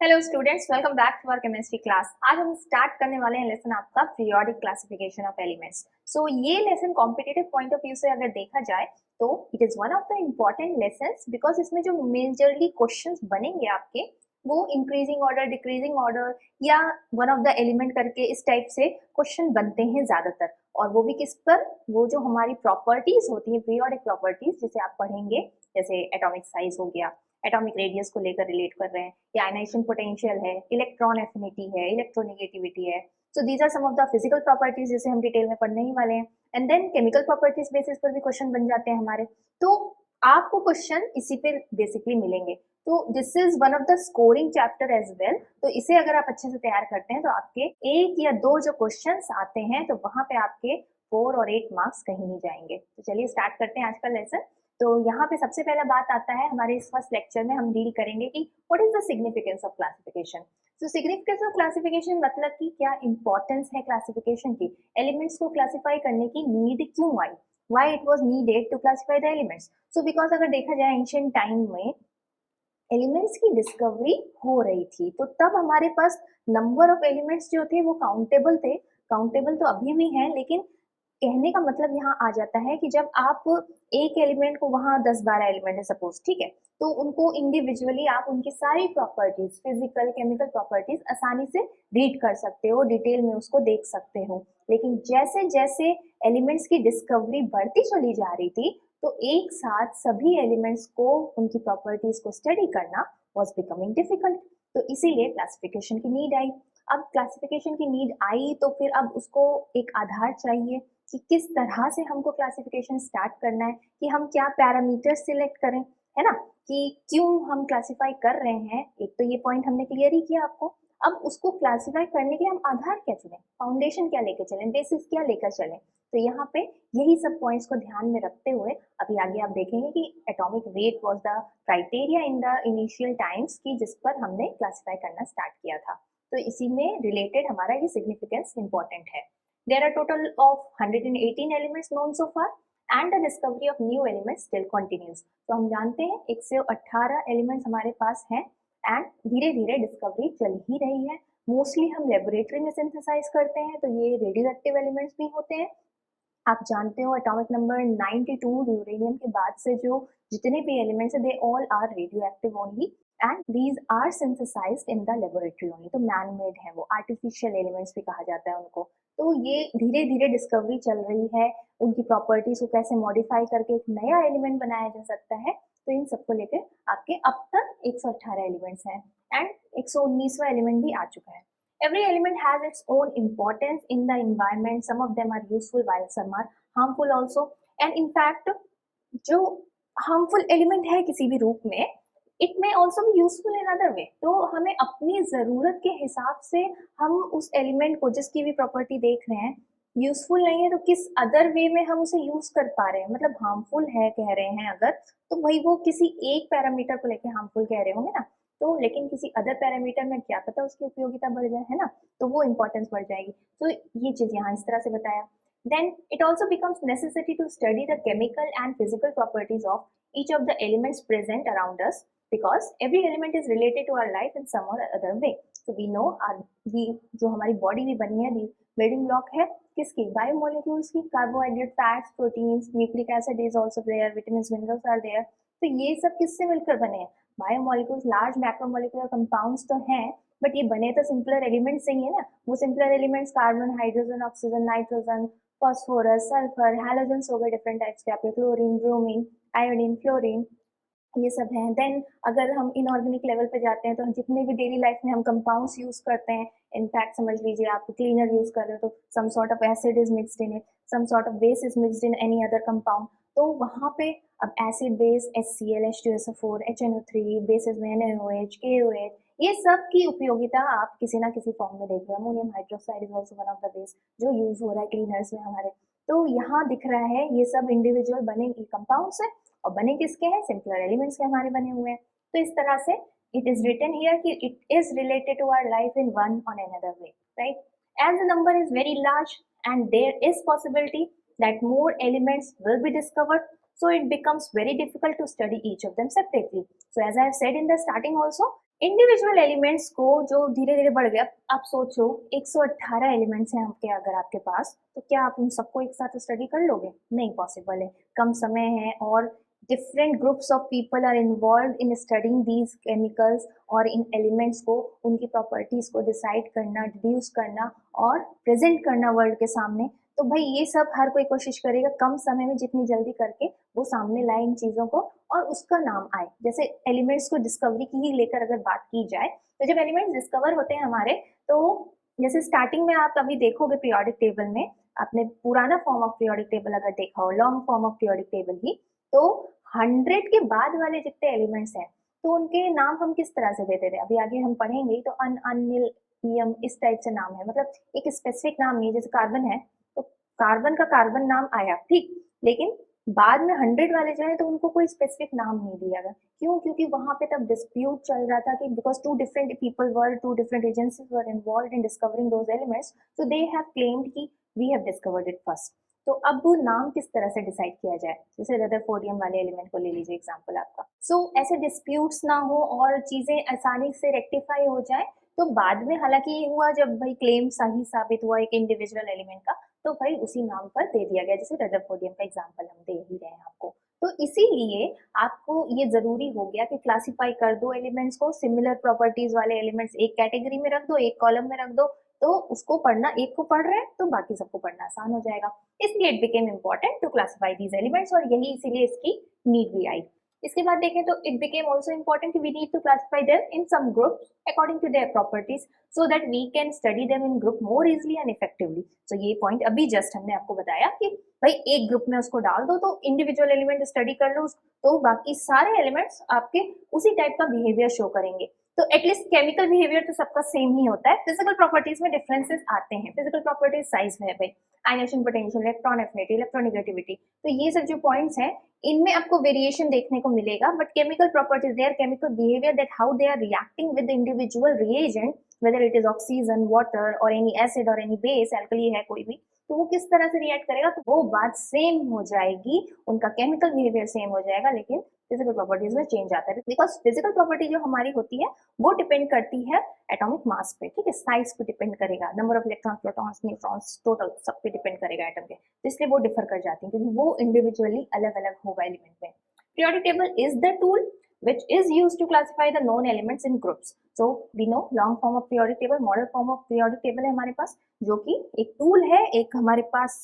Hello students, welcome back to our chemistry class. आज हम start करने वाले हैं लेसन आपका periodic classification of elements. So ये lesson competitive point of view से अगर देखा जाए तो it is one of the important lessons, because इसमें जो मेजरली क्वेश्चंस बनेंगे आपके वो इंक्रीजिंग ऑर्डर, डिक्रीजिंग ऑर्डर या वन ऑफ द एलिमेंट करके इस टाइप से क्वेश्चन बनते हैं ज्यादातर। और वो भी किस पर? वो जो हमारी प्रॉपर्टीज होती है, पीरियोडिक प्रॉपर्टीज, जिसे आप पढ़ेंगे, जैसे एटॉमिक साइज हो गया, एटॉमिक रेडियस को लेकर रिलेट कर रहे हैं, या आयनाइजेशन पोटेंशियल है, इलेक्ट्रॉन एफिनिटी है, इलेक्ट्रोनेगेटिविटी है। So these are some of the physical properties जिसे हम डिटेल में पढ़ने ही वाले हैं। And then chemical properties basis पर भी क्वेश्चन बन जाते हैं हमारे। तो आपको क्वेश्चन इसी पे बेसिकली मिलेंगे। तो this is one of the scoring chapter as well. तो इसे अगर आप अच्छे से तैयार करते हैं तो आपके एक या दो जो क्वेश्चंस आते हैं तो वहां पे आपके 4 और 8 मार्क्स कहीं नहीं जाएंगे। तो चलिए स्टार्ट करते हैं आज का लेसन। तो यहाँ पे सबसे पहला बात आता है, हमारे इस फर्स्ट लेक्चर में हम डील करेंगे कि what is the significance of classification. तो सिग्निफिकेंस ऑफ क्लासिफिकेशन मतलब कि क्या इंपॉर्टेंस है क्लासिफिकेशन की, एलिमेंट्स को क्लासिफाई करने की नीड क्यों आई, why it was needed to classify the elements. So because अगर देखा जाए एंशिएंट टाइम में एलिमेंट्स की डिस्कवरी हो रही थी, तो तब हमारे पास नंबर ऑफ एलिमेंट्स जो थे वो काउंटेबल थे। काउंटेबल तो अभी भी हैं, लेकिन कहने का मतलब यहाँ आ जाता है कि जब आप एक एलिमेंट को, वहां 10-12 एलिमेंट है सपोज, ठीक है, तो उनको इंडिविजुअली आप उनकी सारी प्रॉपर्टीज, फिजिकल केमिकल प्रॉपर्टीज आसानी से रीड कर सकते हो, डिटेल में उसको देख सकते हो। लेकिन जैसे जैसे एलिमेंट्स की डिस्कवरी बढ़ती चली जा रही थी, तो एक साथ सभी एलिमेंट्स को, उनकी प्रॉपर्टीज को स्टडी करना वॉज बिकमिंग डिफिकल्ट। तो इसीलिए क्लासिफिकेशन की नीड आई। अब क्लासिफिकेशन की नीड आई तो फिर अब उसको एक आधार चाहिए कि किस तरह से हमको क्लासिफिकेशन स्टार्ट करना है, कि हम क्या पैरामीटर सिलेक्ट करें, है ना, कि क्यों हम क्लासिफाई कर रहे हैं। एक तो ये पॉइंट हमने क्लियर ही किया आपको। अब उसको क्लासिफाई करने के लिए हम आधार क्या चुने, फाउंडेशन क्या लेकर चलें, बेसिस क्या लेकर चलें। तो यहाँ पे यही सब पॉइंट्स को ध्यान में रखते हुए अभी आगे आप देखेंगे कि atomic weight was the criteria in the initial times की जिस पर हमने क्लासिफाई करना स्टार्ट किया था। तो इसी में रिलेटेड हमारा ये सिग्निफिकेंस इंपॉर्टेंट है। There are total of 118 elements known so far and the discovery of new elements still continues. तो हम जानते हैं 118 elements हमारे पास हैं एंड धीरे धीरे डिस्कवरी चल ही रही है। मोस्टली हम लेबोरेटरी में सिंथेसाइज करते हैं, तो ये रेडियो एक्टिव एलिमेंट्स भी होते हैं। आप जानते हो एटॉमिक नंबर 92 यूरेनियम के बाद से जो जितने भी एलिमेंट्स है, they all are radio active only and these are synthesised in the laboratory only. तो मैन मेड है, वो आर्टिफिशियल एलिमेंट्स भी कहा जाता है उनको। तो ये धीरे धीरे डिस्कवरी चल रही है, उनकी प्रॉपर्टीज को कैसे मॉडिफाई करके एक नया एलिमेंट बनाया जा सकता है। तो इन सबको लेकर आपके अब तक 118 एलिमेंट्स हैं एंड 119वां एलिमेंट भी आ चुका है। Every element has its own importance in the environment. Some of them are useful while some are harmful also. And in fact, जो harmful element है किसी भी रूप में, it may also be useful in other way. तो हमें अपनी जरूरत के हिसाब से हम उस एलिमेंट को, जिसकी भी प्रॉपर्टी देख रहे हैं, यूजफुल नहीं है तो किस अदर वे में हम उसे यूज कर पा रहे हैं। मतलब हार्मफुल है कह रहे हैं अगर, तो भाई वो किसी एक पैरामीटर को लेके हार्मफुल कह रहे होंगे ना, तो लेकिन किसी अदर पैरामीटर में क्या पता उसकी उपयोगिता बढ़ जाए, है ना, तो वो इंपॉर्टेंस बढ़ जाएगी। तो ये चीज यहाँ इस तरह से बताया। Then it also becomes necessary to study the chemical and physical properties of each of the elements present around us, because every element is related to our life in some or other way. So we know we जो हमारी body भी बनी है, building block है किसकी, biomolecules की, carbohydrate, fats, proteins, nucleic acid is also there, vitamins, minerals are there. तो ये सब किससे मिलकर बने हैं? बायोमोलिक्यूल्स, लार्ज मैक्रोमोलिकुलर कंपाउंड्स तो हैं, बट ये बने तो सिंपलर एलिमेंट से ही है ना। वो simpler elements carbon, hydrogen, oxygen, nitrogen, phosphorus, sulphur, halogens हो गए डिफरेंट टाइप्स के आपके, क्लोरीन, ब्रोमीन, आयोडीन, फ्लोरीन, ये सब हैं। देन अगर हम इनऑर्गेनिक लेवल पे जाते हैं तो जितने भी डेली लाइफ में हम कंपाउंड्स यूज करते हैं, इनफैक्ट समझ लीजिए आप क्लीनर यूज कर रहे हो तो some sort of acid is mixed in it, some sort of base is mixed in any other compound. तो वहां पे अब acid base HCl, H2SO4, HNO3, bases में NaOH, KOH, ये सब की उपयोगिता आप किसी ना किसी फॉर्म में देख रहे हो। Ammonium hydroxide is also one of the base जो यूज हो रहा है क्लीनर्स में हमारे। तो यहाँ दिख रहा है ये सब इंडिविजुअल बने कंपाउंड्स है, और बने किसके हैं? सिंपलर एलिमेंट्स के हमारे बने हुए हैं। तो इस तरह से इट इज रिटन हियर कि it is related to our life in one on another way, right? As the number is very large and there is possibility that more elements will be discovered, so it becomes very difficult to study each of them separately. So as I have said in the starting also, individual elements को जो धीरे धीरे बढ़ गया, आप सोचो 118 elements हैं आपके, अगर आपके पास, तो क्या आप उन सबको एक साथ स्टडी कर लोगे? नहीं पॉसिबल है, कम समय है, और different groups of people are involve in studying these chemicals और इन एलिमेंट्स को, उनकी प्रॉपर्टीज को डिसाइड करना, डिड्यूस करना और प्रेजेंट करना वर्ल्ड के सामने। तो भाई ये सब हर कोई कोशिश करेगा कम समय में जितनी जल्दी करके वो सामने लाए इन चीजों को और उसका नाम आए। जैसे एलिमेंट्स को डिस्कवरी की ही लेकर अगर बात की जाए, तो जब एलिमेंट्स डिस्कवर होते हैं हमारे, तो जैसे स्टार्टिंग में आप अभी देखोगे पीरियोडिक टेबल में, आपने पुराना फॉर्म ऑफ पीरियोडिक टेबल अगर देखा हो, long form of periodic table ही, तो 100 के बाद वाले जितने एलिमेंट्स हैं तो उनके नाम हम किस तरह से देते थे, अभी आगे हम पढ़ेंगे। तो अनिल, ईएम, इस टाइप से नाम है, मतलब एक स्पेसिफिक नाम नहीं है। जैसे कार्बन है तो कार्बन का कार्बन नाम आया, ठीक, लेकिन बाद में 100 वाले जो है तो उनको कोई स्पेसिफिक नाम नहीं दिया गया। क्यों? क्योंकि वहां पे तब डिस्प्यूट चल रहा था कि because two different people were, two different agencies were involved in discovering those elements, so they have claimed कि we have discovered it first. तो अब वो नाम किस तरह से डिसाइड किया जाए, जैसे रदरफोर्डियम वाले एलिमेंट को ले लीजिए एग्जांपल आपका। सो ऐसे डिस्प्यूट्स ना हो और चीजें आसानी से रेक्टिफाई हो जाए, तो बाद में हालांकि ये हुआ जब भाई क्लेम सही साबित हुआ एक इंडिविजुअल एलिमेंट का, तो भाई उसी नाम पर दे दिया गया, जैसे रदरफोर्डियम का एग्जांपल हम दे ही रहे हैं आपको। तो इसीलिए आपको ये जरूरी हो गया कि क्लासिफाई कर दो एलिमेंट्स को, सिमिलर प्रॉपर्टीज वाले एलिमेंट्स एक कैटेगरी में रख दो, एक कॉलम में रख दो, तो उसको पढ़ना, एक को पढ़ रहे हैं तो बाकी सबको पढ़ना आसान हो जाएगा। इसलिए it became important to classify these elements, और यही इसीलिए इसकी नीड भी आई। इसके बाद देखें तो it became also important, we need to classify them in some groups according to their properties, so that we can study them in group more easily and effectively. तो ये पॉइंट अभी जस्ट हमने आपको बताया कि भाई एक ग्रुप में उसको डाल दो, तो इंडिविजुअल एलिमेंट स्टडी कर लो, तो बाकी सारे एलिमेंट्स आपके उसी टाइप का बिहेवियर शो करेंगे। तो एटलीस्ट केमिकल बिहेवियर तो सबका सेम ही होता है, फिजिकल प्रॉपर्टीज में डिफरेंसेस आते हैं। फिजिकल प्रॉपर्टीज साइज में है भाई, ionisation potential, electron affinity, electronegativity, तो ये सब जो पॉइंट्स हैं इनमें आपको वेरिएशन देखने को मिलेगा। But chemical properties, their chemical behaviour, that how they are reacting with individual reagent, whether it is oxygen, water और एनी एसिड और एनी बेस, एल्कली है कोई भी, तो वो किस तरह से रिएक्ट करेगा, तो वो बात सेम हो जाएगी, उनका केमिकल बिहेवियर सेम हो जाएगा, लेकिन फिजिकल प्रॉपर्टीज में चेंज आता है। बिकॉज फिजिकल प्रॉपर्टी जो हमारी होती है वो डिपेंड करती है एटॉमिक मास पे, ठीक है, साइज पे डिपेंड करेगा, number of electrons, protons, neutrons, total सब पे डिपेंड करेगा एटम के, तो इसलिए वो डिफर कर जाती है क्योंकि वो इंडिविजुअली अलग अलग होगा एलिमेंट में। Periodic table is the tool which is used to classify the known elements in groups. So we know long form of periodic table, model form of periodic table है हमारे पास, जो कि एक टूल है, एक हमारे पास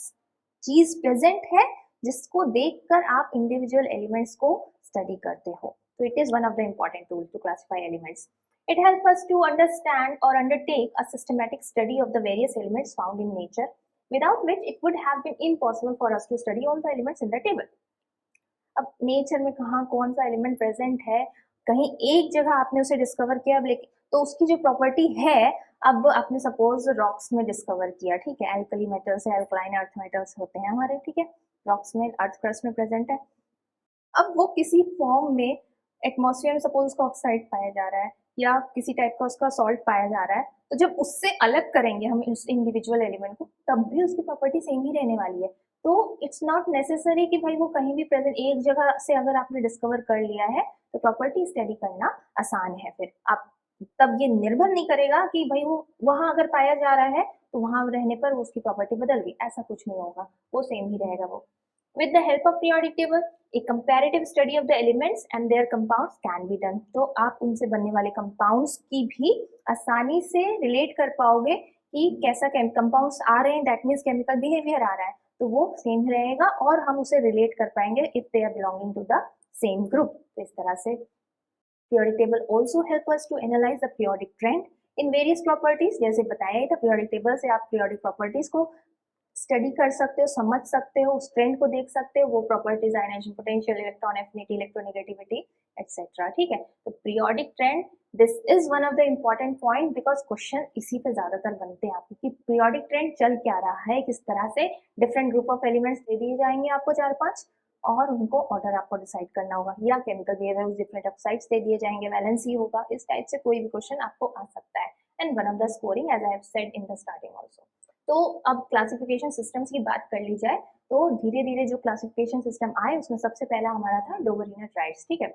चीज प्रेजेंट है जिसको देखकर आप इंडिविजुअल एलिमेंट्स को स्टडी करते हो। So it is one of the important tools to classify elements. It helps us to understand or undertake a systematic study of the various elements found in nature, without which it would have been impossible for us to study all the elements in the table. अब nature में कहाँ कौन सा element present है, कहीं एक जगह आपने उसे डिस्कवर किया, अब लेकिन तो उसकी जो प्रॉपर्टी है, अब आपने सपोज रॉक्स में डिस्कवर किया, ठीक है, एल्कली मेटल्स है, एल्कलाइन अर्थ मेटल्स होते हैं हमारे, ठीक है, रॉक्स में, अर्थ क्रस्ट में प्रेजेंट है। अब वो किसी फॉर्म में एटमॉस्फेयर में सपोज उसका ऑक्साइड पाया जा रहा है या किसी टाइप का उसका सॉल्ट पाया जा रहा है, तो जब उससे अलग करेंगे हम उस इंडिविजुअल एलिमेंट को, तब भी उसकी प्रॉपर्टी सेम ही रहने वाली है। तो इट्स नॉट नेसेसरी कि भाई वो कहीं भी प्रेजेंट, एक जगह से अगर आपने डिस्कवर कर लिया है तो प्रॉपर्टी स्टडी करना आसान है। फिर आप तब ये निर्भर नहीं करेगा कि भाई वो वहां अगर पाया जा रहा है तो वहां रहने पर उसकी प्रॉपर्टी बदल गई, ऐसा कुछ नहीं होगा, वो सेम ही रहेगा वो। With the help of periodic table, a comparative study of the elements and their compounds can be done. तो आप उनसे बनने वाले compounds की भी आसानी से relate कर पाओगे कि कैसा compounds आ रहे हैं, that means chemical behavior आ रहा है, तो वो same रहेगा और हम उसे relate कर पाएंगे if they are belonging to the same group. तो इस तरह से periodic table also help us to analyze the periodic trend in various properties. जैसे बताया ही था, periodic table से आप periodic properties को स्टडी कर सकते हो, समझ सकते हो, उस ट्रेंड को देख सकते हो, वो properties, ionization potential, electron affinity, electronegativity etcetera, ठीक है। तो periodic trend, this is one of the important point, because question इसी पे ज्यादातर बनते हैं आपको कि पीरियोडिक ट्रेंड चल क्या रहा है, किस तरह से different group of elements they दिए जाएंगे आपको 4-5, और उनको ऑर्डर आपको डिसाइड करना होगा, या केमिकल बिहेवियर डिफरेंट ऑक्साइड्स दे दिए जाएंगे, वैलेंसी होगा, इस टाइप से कोई भी क्वेश्चन आपको आ सकता है। And one of the scoring, as I have said in the starting also. तो अब क्लासिफिकेशन सिस्टम्स की बात कर ली जाए, तो धीरे धीरे जो क्लासिफिकेशन सिस्टम आए उसमें सबसे पहला हमारा था डोबरिना ट्राइब्स, ठीक है,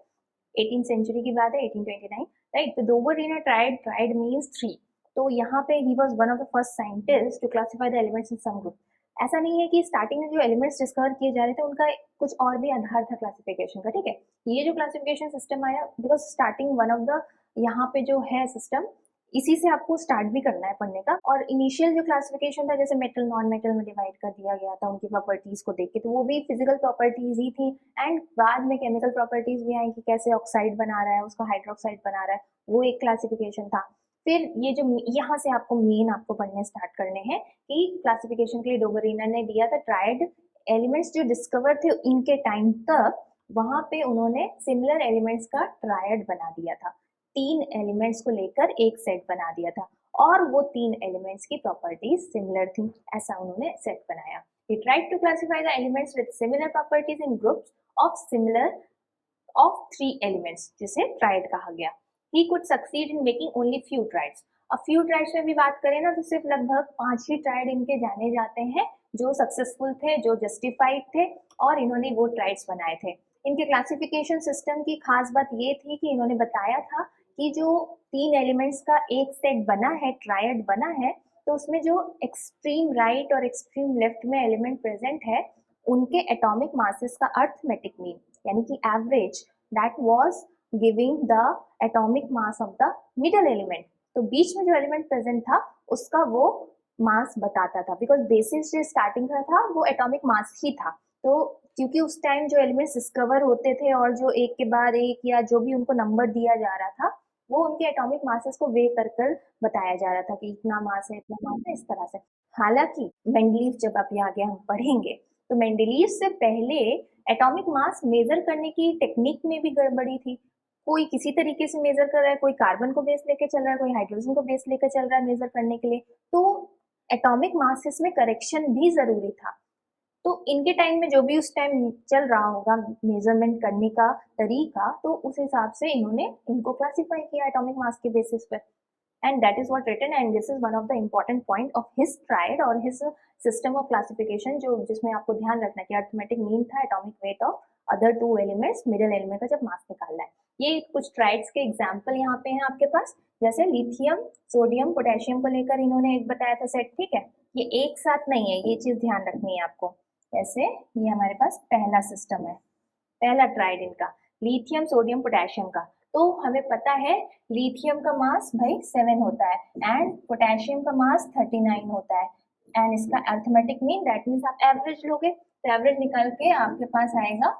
18th सेंचुरी की बात है, 1829। राइट। तो डोबरवीनर ट्राइड मीन्स 3। तो यहाँ पे he was one of the first scientist to classify the elements in some group. ऐसा नहीं है कि स्टार्टिंग में जो एलिमेंट्स डिस्कवर किए जा रहे थे उनका कुछ और भी आधार था क्लासिफिकेशन का, ठीक है। ये जो क्लासिफिकेशन सिस्टम आया because starting one of the यहाँ पे जो है सिस्टम, इसी से आपको स्टार्ट भी करना है पढ़ने का। और इनिशियल जो क्लासिफिकेशन था जैसे मेटल नॉन मेटल में डिवाइड कर दिया गया था उनकी प्रॉपर्टीज को देख के, तो वो भी फिजिकल प्रॉपर्टीज ही थी। एंड बाद में केमिकल प्रॉपर्टीज भी आई कि कैसे ऑक्साइड बना रहा है, उसका हाइड्रोक्साइड बना रहा है, वो एक क्लासिफिकेशन था। फिर ये जो यहाँ से आपको मेन आपको पढ़ने स्टार्ट करने हैं कि क्लासिफिकेशन के लिए डोबरवीनर ने दिया था ट्राइड एलिमेंट्स जो डिस्कवर थे इनके टाइम तक, वहां पे उन्होंने सिमिलर एलिमेंट्स का ट्रायड बना दिया था। 3 एलिमेंट्स को लेकर एक सेट बना दिया था और वो 3 एलिमेंट्स की प्रॉपर्टीज सिमिलर थी, ऐसा उन्होंने सेट बनाया। He tried to classify the elements with similar properties in groups of similar of 3 elements, जिसे ट्राइड कहा गया। He could succeed in making only few triads। अब few triads में भी बात करें ना तो सिर्फ लगभग 5 ही ट्राइड इनके जाने जाते हैं जो सक्सेसफुल थे, जो जस्टिफाइड थे और इन्होंने वो ट्राइड्स बनाए थे। इनके क्लासिफिकेशन सिस्टम की खास बात ये थी कि इन्होंने बताया था कि जो 3 एलिमेंट्स का एक सेट बना है, ट्रायड बना है, तो उसमें जो एक्सट्रीम राइट और एक्सट्रीम लेफ्ट में एलिमेंट प्रेजेंट है उनके एटॉमिक मासेस का अर्थमेटिक मीन यानी कि average that was giving the atomic mass of the middle element. तो बीच में जो एलिमेंट प्रेजेंट था उसका वो मास बताता था बिकॉज बेसिस जो स्टार्टिंग का था वो एटॉमिक मास ही था। तो क्योंकि उस टाइम जो एलिमेंट्स डिस्कवर होते थे और जो एक के बाद एक या जो भी उनको नंबर दिया जा रहा था वो उनके एटॉमिक मासेस को वे कर कर बताया जा रहा था कि इतना मास है, इतना मास है, इस तरह से। हालांकि मेंडलीव जब आप ये आगे हम पढ़ेंगे तो मेंडलीव से पहले एटॉमिक मास मेजर करने की टेक्निक में भी गड़बड़ी थी। कोई किसी तरीके से मेजर कर रहा है, कोई कार्बन को बेस लेके चल रहा है, कोई हाइड्रोजन को बेस लेकर चल रहा है मेजर करने के लिए। तो एटॉमिक मासेस में करेक्शन भी जरूरी था। तो इनके टाइम में जो भी उस टाइम चल रहा होगा मेजरमेंट करने का तरीका, तो उस हिसाब से इन्होंने इनको क्लासिफाई किया एटॉमिक मास के बेसिस पर। and that is what written and this is one of the important point of his triad और his system of classification जो जिसमें आपको ध्यान रखना है कि अर्थमेटिक मीन था atomic weight of other 2 elements middle element का जब मास निकालना है। ये कुछ ट्राइड्स के एग्जांपल यहाँ पे हैं आपके पास, जैसे लिथियम सोडियम पोटेशियम को लेकर इन्होंने एक बताया था सेट, ठीक है। ये एक साथ नहीं है, ये चीज ध्यान रखनी है आपको। जैसे ये हमारे पास पहला सिस्टम है, पहला ट्राइड इनका लिथियम सोडियम पोटेशियम का। तो हमें पता है लिथियम का मास भाई 7 होता है एंड पोटेशियम का मास 39 होता है एंड इसका अर्थमेटिक मीन दैट मीन्स आप एवरेज लोगे तो एवरेज निकाल के आपके पास आएगा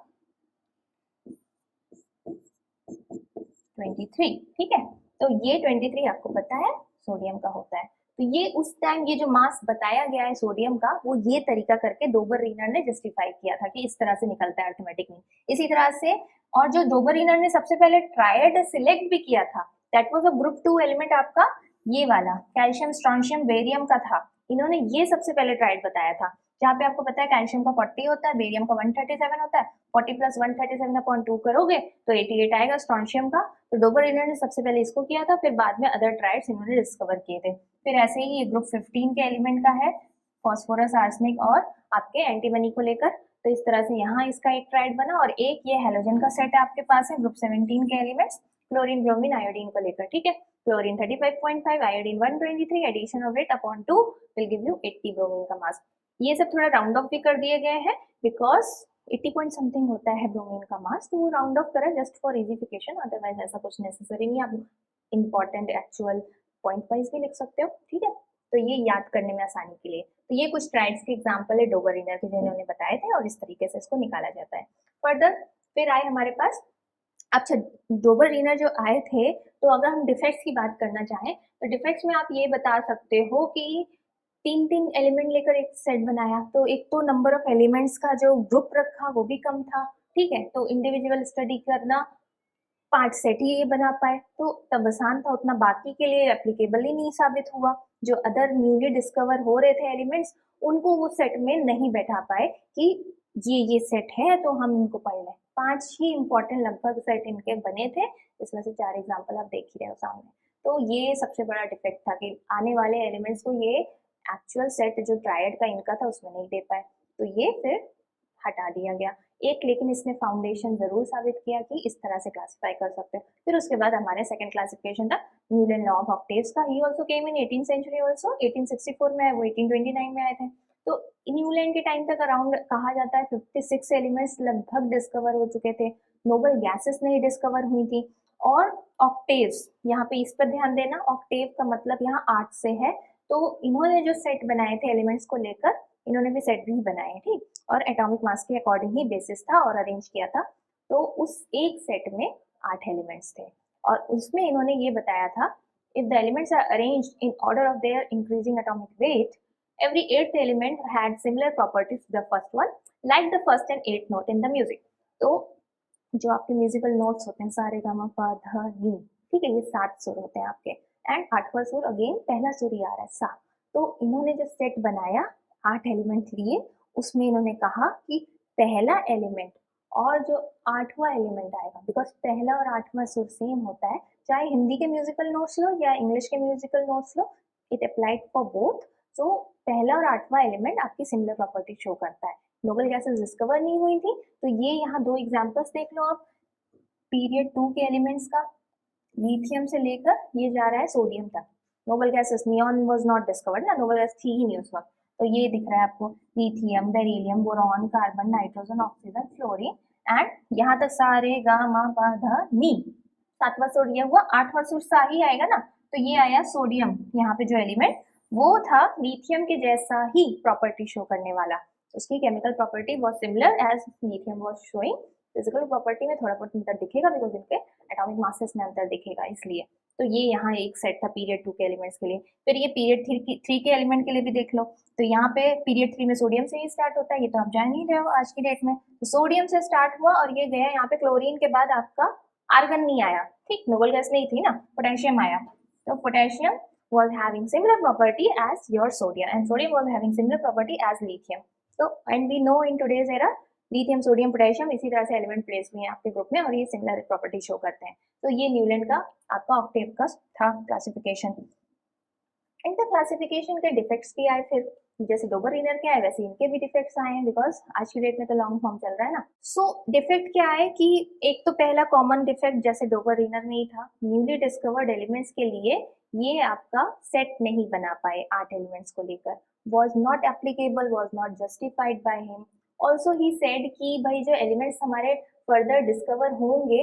23, ठीक है। तो ये 23 आपको पता है सोडियम का होता है। तो ये उस टाइम ये जो मास बताया गया है सोडियम का वो ये तरीका करके डोबरवीनर ने जस्टिफाई किया था कि इस तरह से निकलता है अर्थमेटिक मीन। इसी तरह से और जो डोबरवीनर ने सबसे पहले ट्रायड सिलेक्ट भी किया था that was a group 2 element आपका ये वाला कैल्शियम स्ट्रोंशियम बेरियम का था। इन्होंने ये सबसे पहले ट्रायड बताया था जहाँ पे आपको पता है कैल्शियम का 40 होता है, बेरियम का 137 होता है, 40 प्लस 137/2 करोगे तो 88 आएगा स्ट्रोंशियम का। तो डोबरवीनर ने सबसे पहले इसको किया था, फिर बाद में अदर ट्रायड्स इन्होंने डिस्कवर किए थे। फिर ऐसे ही ये ग्रुप 15 के एलिमेंट का है फॉस्फोरस आर्सेनिक और आपके एंटीमनी को लेकर। तो इस तरह से यहाँ इसका एक ट्राइड बना और एक ये हेलोजन का सेट आपके पास है ग्रुप 17 के एलिमेंट्स क्लोरीन ब्रोमीन आयोडीन को लेकर, ठीक है। Chlorine 35.5 iodine 123 addition of it upon 2 will give you 80 bromine का मास। ये सब थोड़ा राउंड ऑफ भी कर दिए गए हैं बिकॉज 80 पॉइंट समथिंग होता है ब्रोमीन का मास, तो वो राउंड ऑफ करा जस्ट फॉर इजिफिकेशन, अदरवाइज ऐसा कुछ नेसेसरी नहीं। आप इंपॉर्टेंट एक्चुअल पॉइंट वाइज भी लिख सकते हो, ठीक है। तो ये याद करने में आसानी के लिए। तो ये कुछ ट्राइड्स के एग्जांपल है डोबरवीनर के जो इन्होंने बताए थे और इस तरीके से इसको निकाला जाता है। फर्दर फिर आए हमारे पास, अच्छा डोबरवीनर जो आए थे तो अगर हम डिफेक्ट्स की बात करना चाहें तो डिफेक्ट्स में आप ये बता सकते हो कि 3 एलिमेंट लेकर एक सेट बनाया, तो एक तो नंबर ऑफ एलिमेंट्स का जो ग्रुप रखा वो भी कम था, ठीक है। तो इंडिविजुअल स्टडी करना 5 सेट ही ये बना पाए तो तब आसान था, उतना बाकी के लिए एप्लीकेबल ही नहीं साबित हुआ। जो अदर न्यूली डिस्कवर हो रहे थे एलिमेंट्स उनको वो सेट में नहीं बैठा पाए कि ये सेट है तो हम इनको पढ़ लें। 5 ही इंपॉर्टेंट लगभग सेट इनके बने थे, इसमें से 4 एग्जाम्पल आप देख ही रहे हो सामने। तो ये सबसे बड़ा डिफेक्ट था कि आने वाले एलिमेंट्स को ये एक्चुअल सेट जो ट्रायड का इनका था उसमें नहीं दे पाए, तो ये फिर हटा दिया गया। एक, लेकिन इसने फाउंडेशन जरूर साबित किया कि इस तरह से क्लासिफाई कर सकते हैं। फिर उसके बाद हमारे सेकंड क्लासिफिकेशन था न्यूलैंड लॉ ऑफ ऑक्टेव्स का। He also came in 18th century also, 1864 में आए, वो 1829 में आए थे। तो न्यूलैंड के टाइम तक अराउंड कहा जाता है 56 एलिमेंट्स लगभग डिस्कवर हो चुके थे, नोबल गैसेस नहीं डिस्कवर हुई थी। और ऑक्टेव्स, यहाँ पे इस पर ध्यान देना, ऑक्टेव का मतलब यहाँ 8 से है। तो इन्होंने जो सेट बनाए थे एलिमेंट्स को लेकर, इन्होंने भी सेट भी बनाए, ठीक, और एटॉमिक मास के अकॉर्डिंग ही बेसिस था और अरेंज किया था। तो उस एक सेट में 8 एलिमेंट्स थे और उसमें इन्होंने ये बताया था, if the elements are arranged in order of their increasing atomic weight, every eighth element had similar properties to the first one, like the first and eighth note in the music. तो जो आपके musical notes होते हैं सारे gamma पा धा नी, ठीक है, ये 7 सुर होते हैं आपके, एंड 8वां सुर अगेन पहला सुर ही आ रहा है सा। तो इन्होंने जो सेट बनाया 8 एलिमेंट लिए, उसमें इन्होंने कहा कि पहला एलिमेंट और जो 8वां एलिमेंट आएगा, बिकॉज पहला और 8वां सुर सेम होता है, चाहे हिंदी के म्यूजिकल नोट्स लो या इंग्लिश के musical notes low, it applied for both. तो पहला और 8वां एलिमेंट आपकी सिमिलर प्रॉपर्टी शो करता है। नोबल गैसेस डिस्कवर नहीं हुई थी, तो ये यहाँ 2 एग्जांपल्स देख लो आप पीरियड 2 के एलिमेंट्स का। लिथियम से लेकर ये जा रहा है सोडियम तक। Noble gases, neon was not discovered ना, नोबल गैस थी ही नहीं उस वक्त। तो ये दिख रहा है आपको lithium, beryllium, boron, carbon, nitrogen, oxygen, fluorine, and यहाँ तक सारे गामा पा धा नी। 7वां सुर ये हुआ, 8वां सुर सा ही आएगा ना, तो ये आया सोडियम। यहाँ पे जो एलिमेंट वो था लिथियम के जैसा ही प्रॉपर्टी शो करने वाला, उसकी chemical property was similar as lithium was showing. Physical property में थोड़ा बहुत अंतर दिखेगा बिकॉज इनके एटॉमिक मासेस में अंतर दिखेगा इसलिए। तो ये यहाँ एक सेट था पीरियड 2 के एलिमेंट्स के लिए। फिर ये पीरियड 3 के एलिमेंट के लिए भी देख लो, तो यहाँ पे पीरियड 3 में सोडियम से ही स्टार्ट होता है, ये तो आप जान ही रहे हो आज की डेट में। तो सोडियम से स्टार्ट हुआ और ये गया यहाँ पे क्लोरीन के बाद आपका आर्गन नहीं आया, ठीक, नोबल गैस नहीं थी ना, पोटेशियम आया। तो potassium was having similar property as your sodium and sodium was having similar property as lithium. So and we know in today's era lithium, sodium, potassium इसी तरह से एलिमेंट प्लेस हुए हैं आपके ग्रुप में और ये सिमिलर प्रॉपर्टी शो करते हैं। तो ये न्यूलैंड का आपका ऑक्टेव का था क्लासिफिकेशन। इनका क्लासिफिकेशन के डिफेक्ट्स भी आए, फिर जैसे डोबरलिनर के आए वैसे इनके भी डिफेक्ट्स आए हैं, बिकॉज आज की डेट में तो लॉन्ग फॉर्म चल रहा है ना। सो डिफेक्ट क्या है कि एक तो पहला कॉमन डिफेक्ट जैसे डोबरलिनर में ही था, न्यूली डिस्कवर्ड एलिमेंट्स के लिए ये आपका सेट नहीं बना पाए 8 एलिमेंट्स को लेकर, was not applicable, was not justified by him. Also he said कि भाई जो एलिमेंट्स हमारे फर्दर डिस्कवर होंगे,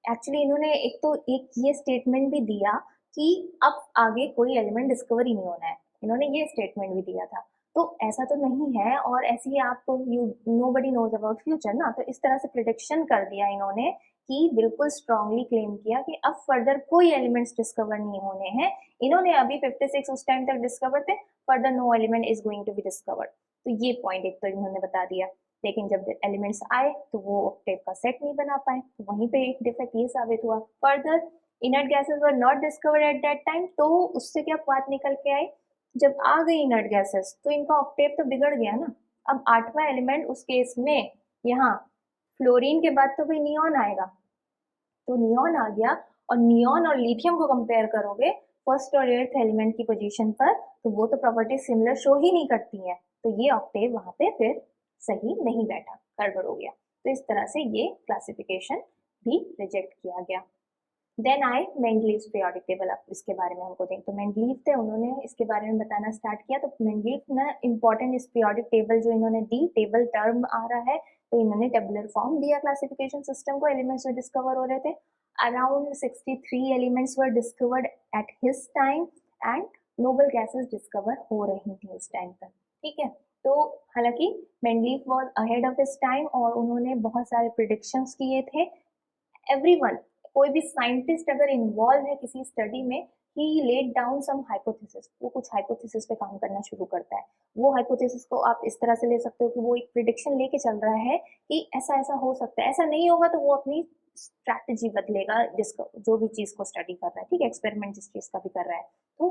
एक्चुअली इन्होंने एक ये स्टेटमेंट भी दिया कि अब आगे कोई एलिमेंट डिस्कवर ही नहीं होना है, इन्होंने ये स्टेटमेंट भी दिया था। तो ऐसा तो नहीं है, और ऐसे ही आप नोबडी नोज अबाउट फ्यूचर ना, तो इस तरह से प्रिडिक्शन कर दिया इन्होंने कि बिल्कुल स्ट्रांगली क्लेम किया कि अब फर्दर कोई एलिमेंट्स डिस्कवर नहीं होने हैं। इन्होंने अभी 56 उस टाइम तक डिस्कवर थे, further no element is going to be discovered. तो ये पॉइंट एक तो इन्होंने बता दिया, लेकिन जब एलिमेंट्स आए तो वो ऑक्टेव का सेट नहीं बना पाए, तो वहीं पे एक डिफेक्ट ये साबित हुआ। Further inert gases were not discovered at that time, तो उससे क्या बात निकल के आई, जब आ गई इनर्ट गैसेस तो इनका ऑक्टेव तो बिगड़ गया ना। अब 8वां एलिमेंट उस केस में यहाँ फ्लोरीन के बाद तो भाई नियॉन आएगा, तो नियॉन आ गया, और नियॉन और लिथियम को कंपेयर करोगे फर्स्ट और 8th एलिमेंट की पोजीशन पर, तो वो तो प्रॉपर्टी सिमिलर शो ही नहीं करती है, तो ये ऑक्टेव वहां पे फिर सही नहीं बैठा, गड़बड़ हो गया। तो इस तरह से ये क्लासिफिकेशन भी रिजेक्ट किया गया। देन आई मेंडलीव्स पीरियोडिक टेबल, अब इसके बारे में हमको देखें। तो मेंडलीव थे, उन्होंने इसके बारे में बताना स्टार्ट किया। तो मेंडलीव ने इंपॉर्टेंट इस पीरियोडिक टेबल जो इन्होंने दी, टेबल टर्म आ रहा है, तो इन्होंने टेबुलर फॉर्म दिया क्लासिफिकेशन सिस्टम को, एलिमेंट्स जो डिस्कवर हो रहे थे। Around 63 elements were discovered at his time and noble gases discover हो रही थी उस टाइम पर, ठीक है। तो हालांकि Mendeleev was ahead of his time और उन्होंने बहुत सारे प्रिडिक्शंस किए थे। एवरीवन, कोई भी साइंटिस्ट अगर इन्वॉल्व है किसी स्टडी में, ही लेड डाउन सम हाइपोथेसिस, वो कुछ हाइपोथेसिस पे काम करना शुरू करता है। वो हाइपोथेसिस को आप इस तरह से ले सकते हो कि वो एक प्रिडिक्शन लेके चल रहा है कि ऐसा ऐसा हो सकता है, ऐसा नहीं होगा तो वो अपनी स्ट्रैटेजी बदलेगा, जिसको जो भी चीज को स्टडी कर रहा है, ठीक है, एक्सपेरिमेंट जिस चीज का भी कर रहा है। तो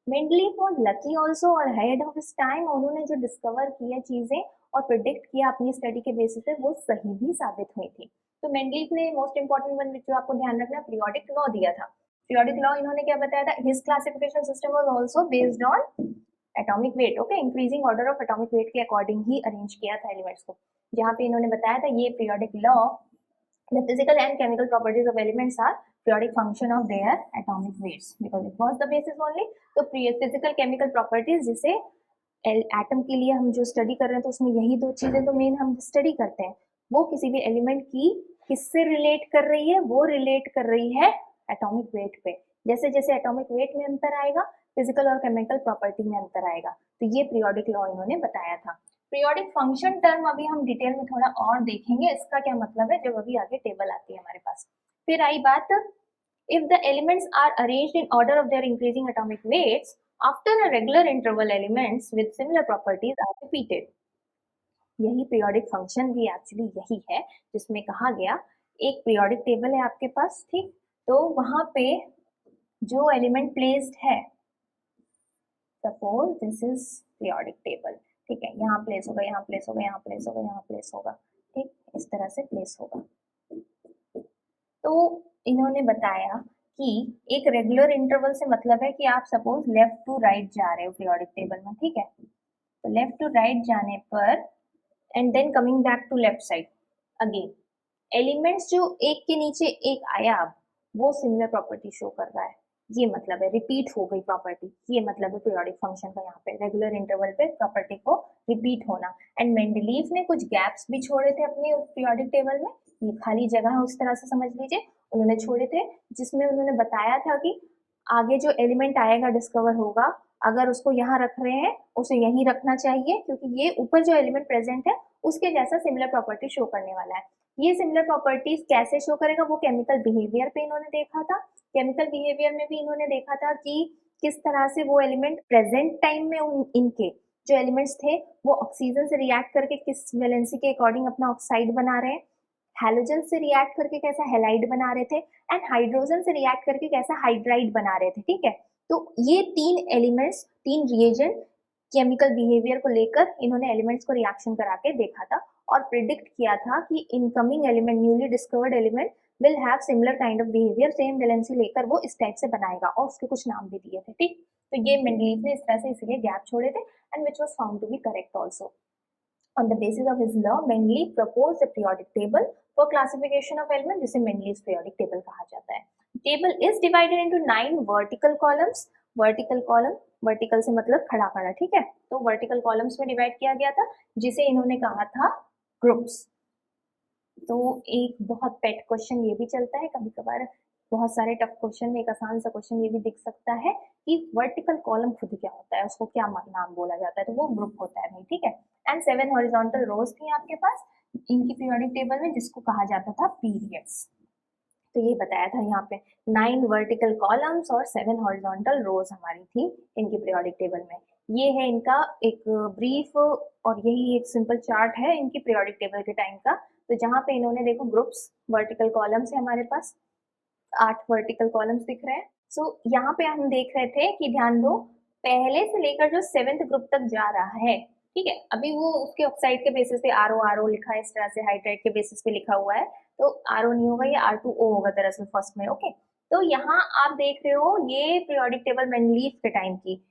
मेंडलीव वाज लकी आल्सो और हेड ऑफ हिज टाइम, उन्होंने जो डिस्कवर किया चीजें और प्रिडिक्ट किया अपनी स्टडी के बेसिस पे, वो सही भी साबित हुई थी। तो मेंडलीव ने मोस्ट इंपॉर्टेंट वन जो आपको ध्यान रखना, पीरियोडिक लॉ दिया था। पीरियोडिक लॉ इन्होंने क्या बताया था, his classification system was also based on atomic weight, okay, increasing order of atomic weight के अकॉर्डिंग ही अरेंज किया था एलिमेंट्स को, जहाँ पे इन्होंने बताया था ये periodic law, the physical and chemical properties of elements are periodic function of their atomic weights because it was the basis only. तो फिजिकल केमिकल प्रॉपर्टीज जिसे एटम के लिए हम जो स्टडी कर रहे हैं तो उसमें यही दो चीजें तो मेन हम स्टडी करते हैं, वो किसी भी एलिमेंट की किससे रिलेट कर रही है, वो रिलेट कर रही है एटॉमिक वेट पे। जैसे जैसे एटॉमिक वेट में अंतर आएगा फिजिकल और केमिकल प्रॉपर्टी में अंतर आएगा। तो ये पीरियोडिक लॉ इन्होंने बताया था। पीरियोडिक फंक्शन टर्म अभी हम डिटेल में थोड़ा और देखेंगे इसका क्या मतलब है जब अभी आगे टेबल आती है हमारे पास। फिर आई बात, if the elements are arranged in order of their increasing atomic weights after a regular interval, elements with similar properties are repeated. यही पीरियोडिक फंक्शन भी एक्चुअली यही है जिसमें कहा गया एक पीरियोडिक टेबल है आपके पास, ठीक, तो वहां पे जो एलिमेंट प्लेस्ड है, suppose this is periodic table, ठीक है, यहाँ प्लेस होगा, यहाँ प्लेस होगा, यहाँ प्लेस होगा, यहाँ प्लेस होगा, ठीक, इस तरह से प्लेस होगा। तो इन्होंने बताया कि एक रेगुलर इंटरवल से मतलब है कि आप सपोज लेफ्ट टू राइट जा रहे हो पीरियोडिक टेबल में, ठीक है, तो लेफ्ट टू राइट जाने पर and then coming back to left side again, elements जो एक के नीचे एक आया अब वो सिमिलर प्रॉपर्टी शो कर रहा है, ये मतलब है रिपीट हो गई प्रॉपर्टी, ये मतलब है पीरियोडिक फंक्शन का यहाँ पे रेगुलर इंटरवल पे प्रॉपर्टी को रिपीट होना। एंड मेंडलीफ ने कुछ गैप्स भी छोड़े थे अपनी पीरियोडिक टेबल में, ये खाली जगह है उस तरह से समझ लीजिए, उन्होंने छोड़े थे जिसमें उन्होंने बताया था कि आगे जो एलिमेंट आएगा डिस्कवर होगा अगर उसको यहाँ रख रहे हैं उसे यहीं रखना चाहिए क्योंकि ये ऊपर जो एलिमेंट प्रेजेंट है उसके जैसा सिमिलर प्रॉपर्टी शो करने वाला है। ये सिमिलर प्रॉपर्टीज कैसे शो करेगा वो केमिकल बिहेवियर पे इन्होंने देखा था, केमिकल बिहेवियर में भी इन्होंने देखा था कि किस तरह से वो एलिमेंट प्रेजेंट टाइम में इनके जो एलिमेंट्स थे वो ऑक्सीजन से रिएक्ट करके किस वैलेंसी के अकॉर्डिंग अपना ऑक्साइड बना रहे हैं, हैलोजन से रिएक्ट करके कैसा हैलाइड बना रहे थे, एंड हाइड्रोजन से रिएक्ट करके कैसा हाइड्राइड बना रहे थे, ठीक है। तो ये तीन एलिमेंट्स, तीन रिएजेंट केमिकल बिहेवियर को लेकर इन्होंने एलिमेंट्स को रिएक्शन करा के देखा था और प्रिडिक्ट किया था कि incoming element, newly discovered element will have similar kind of behaviour, same valency लेकर वो इस टाइप से बनाएगा और उसके कुछ नाम भी दिए थे, ठीक। तो ये मेंडलीव ने इस तरह से इसीलिए गैप छोड़े थे and which was found to be correct also. On the basis of his law, Mendeleev proposed a periodic table for classification of elements, जिसे Mendeleev's periodic table कहा जाता है। Table is divided into 9 vertical columns. Vertical column, vertical से मतलब खड़ा खड़ा, ठीक है, तो vertical columns में डिवाइड किया गया था जिसे इन्होंने कहा था ग्रुप्स। तो एक बहुत पेट क्वेश्चन ये भी चलता है कभी कभार, बहुत सारे टफ क्वेश्चन में एक आसान सा क्वेश्चन ये भी दिख सकता है कि वर्टिकल कॉलम खुद क्या होता है, उसको क्या नाम बोला जाता है, तो वो ग्रुप होता है भाई, ठीक है। एंड 7 हॉरिजॉन्टल रोज थी आपके पास इनकी पीरियोडिक टेबल में जिसको कहा जाता था पीरियड्स। तो ये बताया था यहाँ पे 9 वर्टिकल कॉलम्स और 7 हॉरिजॉन्टल रोज हमारी थी इनकी पीरियोडिक टेबल में। ये है इनका एक ब्रीफ और यही एक सिंपल चार्ट है इनकी पीरियोडिक टेबल के टाइम का। तो जहाँ पे इन्होंने देखो ग्रुप्स, वर्टिकल कॉलम्स है हमारे पास 8 वर्टिकल कॉलम्स दिख रहे हैं। सो यहाँ पे हम देख रहे थे कि ध्यान दो पहले से लेकर जो 7th ग्रुप तक जा रहा है, ठीक है, अभी वो उसके ऑक्साइड के बेसिस पे आर ओ लिखा है, इस तरह से हाइड्राइड के बेसिस पे लिखा हुआ है, तो आर ओ नहीं होगा, ये R2O होगा दरअसल फर्स्ट में, ओके। तो यहाँ आप देख रहे हो ये पीरियोडिक टेबल मेंडलीफ के टाइम की,